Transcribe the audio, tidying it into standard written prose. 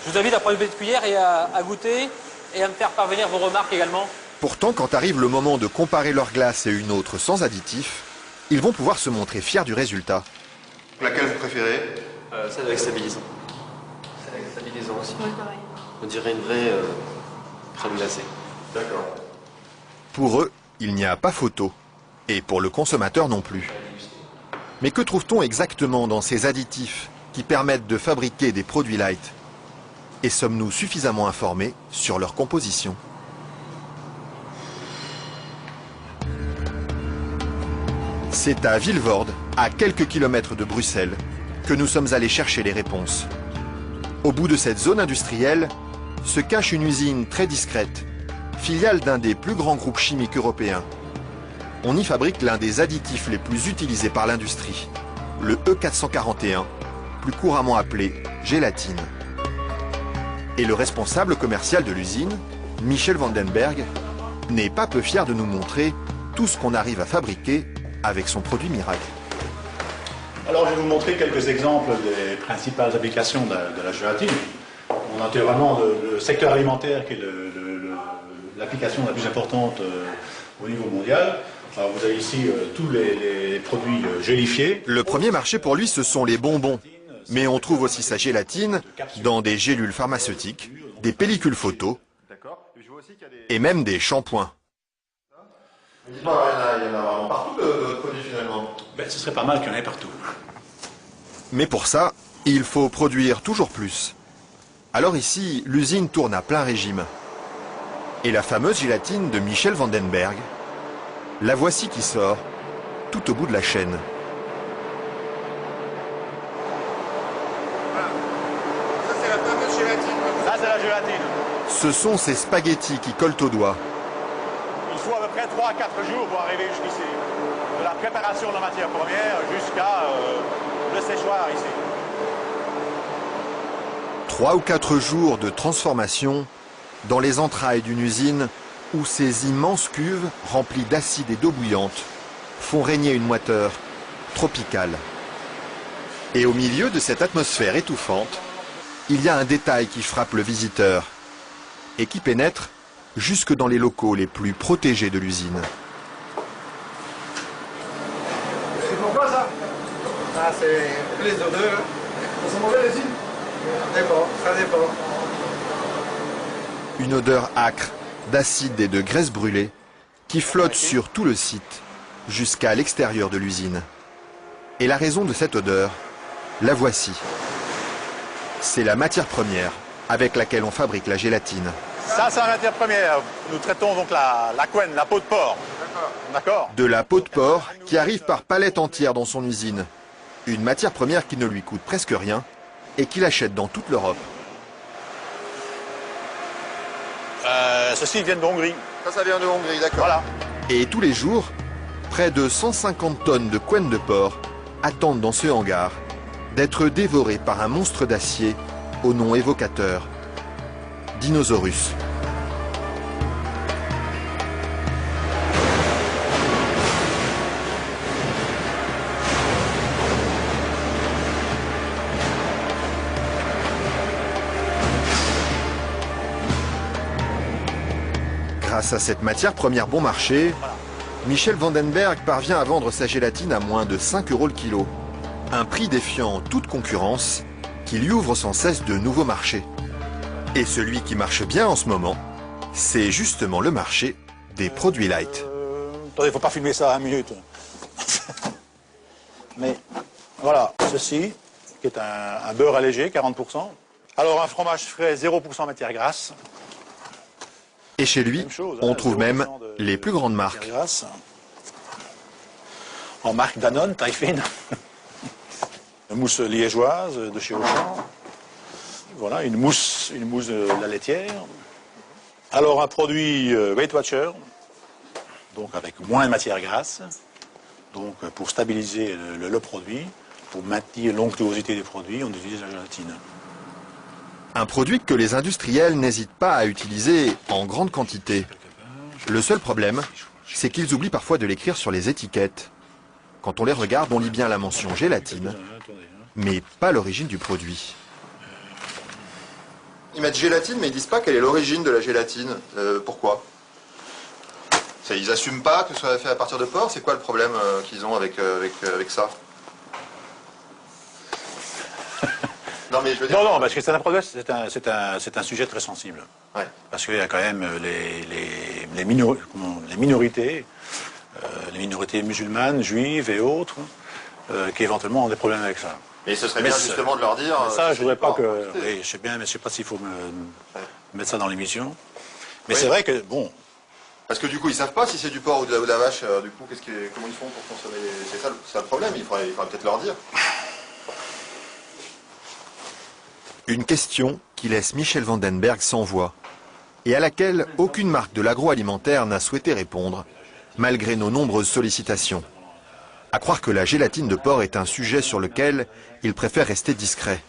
Je vous invite à prendre une petite cuillère et à goûter et à me faire parvenir vos remarques également. Pourtant, quand arrive le moment de comparer leur glace et une autre sans additifs, ils vont pouvoir se montrer fiers du résultat. Laquelle vous préférez? Celle avec stabilisant. Celle avec stabilisant aussi. Oui, pareil. On dirait une vraie crème glacée. D'accord. Pour eux, il n'y a pas photo. Et pour le consommateur non plus. Mais que trouve-t-on exactement dans ces additifs qui permettent de fabriquer des produits light? Et sommes-nous suffisamment informés sur leur composition? C'est à Vilvoorde, à quelques kilomètres de Bruxelles, que nous sommes allés chercher les réponses. Au bout de cette zone industrielle se cache une usine très discrète, filiale d'un des plus grands groupes chimiques européens. On y fabrique l'un des additifs les plus utilisés par l'industrie, le E441, plus couramment appelé gélatine. Et le responsable commercial de l'usine, Michel Vandenberg, n'est pas peu fier de nous montrer tout ce qu'on arrive à fabriquer avec son produit miracle. Alors je vais vous montrer quelques exemples des principales applications de la gélatine. On a naturellement le secteur alimentaire qui est l'application la plus importante au niveau mondial. Alors vous avez ici tous les produits gélifiés. Le premier marché pour lui, ce sont les bonbons. Mais on trouve aussi sa gélatine dans des gélules pharmaceutiques, des pellicules photo et même des shampoings. Dites-moi, il y en a vraiment partout de produits finalement. Ben, ce serait pas mal qu'il y en ait partout. Mais pour ça, il faut produire toujours plus. Alors ici, l'usine tourne à plein régime. Et la fameuse gélatine de Michel Vandenberg, la voici qui sort, tout au bout de la chaîne. Ça c'est la fameuse gélatine. Ça c'est la gélatine. Ce sont ces spaghettis qui collent aux doigts. Il faut à peu près 3 à 4 jours pour arriver jusqu'ici. De la préparation de la matière première jusqu'à le séchoir ici. 3 ou 4 jours de transformation dans les entrailles d'une usine où ces immenses cuves remplies d'acide et d'eau bouillante font régner une moiteur tropicale. Et au milieu de cette atmosphère étouffante, il y a un détail qui frappe le visiteur et qui pénètre jusque dans les locaux les plus protégés de l'usine. C'est pourquoi ça? Ah, c'est les odeurs. Ça sent mauvais l'usine? Dépend, ça dépend. Une odeur âcre d'acide et de graisse brûlée qui flotte sur tout le site jusqu'à l'extérieur de l'usine. Et la raison de cette odeur, la voici. C'est la matière première avec laquelle on fabrique la gélatine. Ça c'est la matière première. Nous traitons donc la couenne, la peau de porc. D'accord. De la peau de porc qui arrive par palettes entières dans son usine. Une matière première qui ne lui coûte presque rien et qu'il achète dans toute l'Europe. Ceux-ci viennent de Hongrie. Ça vient de Hongrie, d'accord. Voilà. Et tous les jours, près de 150 tonnes de couenne de porc attendent dans ce hangar d'être dévorées par un monstre d'acier au nom évocateur, Dinosaurus. Grâce à cette matière première bon marché, Michel Vandenberg parvient à vendre sa gélatine à moins de 5 € le kilo. Un prix défiant toute concurrence qui lui ouvre sans cesse de nouveaux marchés. Et celui qui marche bien en ce moment, c'est justement le marché des produits light. Attendez, il faut pas filmer ça à 1 minute. Mais voilà, ceci, qui est un beurre allégé, 40%. Alors un fromage frais, 0% matière grasse. Et chez lui, on trouve même les plus grandes marques. En marque Danone, taille fine. Une mousse liégeoise de chez Auchan. Voilà, une mousse de la laitière. Alors un produit Weight Watcher, donc avec moins de matière grasse, donc pour stabiliser le produit, pour maintenir l'onctuosité des produits, on utilise la gélatine. Un produit que les industriels n'hésitent pas à utiliser en grande quantité. Le seul problème, c'est qu'ils oublient parfois de l'écrire sur les étiquettes. Quand on les regarde, on lit bien la mention gélatine, mais pas l'origine du produit. Ils mettent gélatine, mais ils disent pas quelle est l'origine de la gélatine. Pourquoi? Ils n'assument pas que ce soit fait à partir de porc. C'est quoi le problème qu'ils ont avec ça? Non, mais je veux dire... Non, parce que c'est un problème, c'est un sujet très sensible. Ouais. Parce qu'il y a quand même les minorités, les minorités musulmanes, juives et autres, qui éventuellement ont des problèmes avec ça. Mais ce serait bien justement de leur dire... Ça, je voudrais pas que... Oui, je sais bien, mais je sais pas s'il faut mettre ça dans l'émission. Mais oui. c'est vrai que, bon... Parce que du coup, ils savent pas si c'est du porc ou de la vache. Du coup, comment ils font pour consommer? C'est ça le problème, il faudrait peut-être leur dire. Une question qui laisse Michel Vandenberg sans voix et à laquelle aucune marque de l'agroalimentaire n'a souhaité répondre, malgré nos nombreuses sollicitations. À croire que la gélatine de porc est un sujet sur lequel il préfère rester discret.